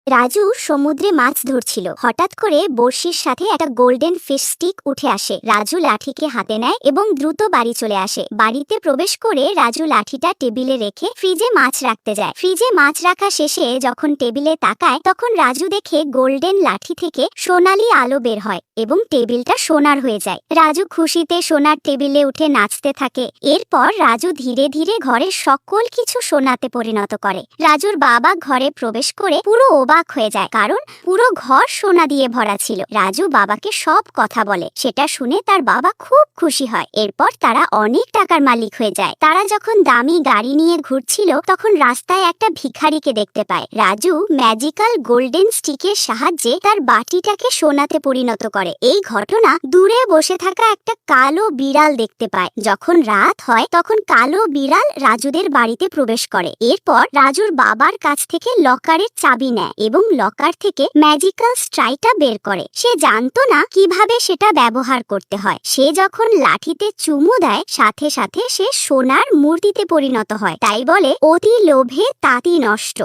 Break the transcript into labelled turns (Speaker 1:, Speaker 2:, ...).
Speaker 1: রাজু সমুদ্রে মাছ ধরছিল। হঠাৎ করে বড়শির সাথে একটা গোল্ডেন ফিশ স্টিক উঠে আসে। রাজু লাঠিকে হাতে নেয় এবং দ্রুত বাড়ি চলে আসে। বাড়িতে প্রবেশ করে রাজু লাঠিটা টেবিলে রেখে ফ্রিজে মাছ রাখতে যায়। ফ্রিজে মাছ রাখা শেষে যখন টেবিলে তাকায় তখন রাজু দেখে গোল্ডেন লাঠি থেকে সোনালি আলো বের হয় এবং টেবিলটা সোনার হয়ে যায়। রাজু খুশিতে সোনার টেবিলে উঠে নাচতে থাকে। এরপর রাজু ধীরে ধীরে ঘরের সকল কিছু সোনাতে পরিণত করে। রাজুর বাবা ঘরে প্রবেশ করে পুরো অবাক হয়ে যায়, কারণ পুরো ঘর সোনা দিয়ে ভরা ছিল। রাজু বাবাকে সব কথা বলে, সেটা শুনে তার বাবা খুব খুশি হয়। এরপর তারা অনেক টাকার মালিক হয়ে যায়। তারা যখন দামি গাড়ি নিয়ে ঘুরছিল তখন রাস্তায় একটা ভিখারিকে দেখতে পায়। রাজু ম্যাজিক্যাল গোল্ডেন স্টিকের সাহায্যে তার বাটিটাকে সোনাতে পরিণত করে। এই ঘটনা দূরে বসে থাকা একটা কালো বিড়াল দেখতে পায়। যখন রাত হয় তখন কালো বিড়াল রাজুদের বাড়িতে প্রবেশ করে। এরপর রাজুর বাবার কাছ থেকে লকারের চাবি নেয় এবং লকার থেকে ম্যাজিক্যাল স্ট্রাইকটা বের করে। সে জানতো না কিভাবে সেটা ব্যবহার করতে হয়। সে যখন লাঠিতে চুমু দেয় সাথে সাথে সে সোনার মূর্তিতে পরিণত হয়। তাই বলে অতি লোভে তাঁতি নষ্ট।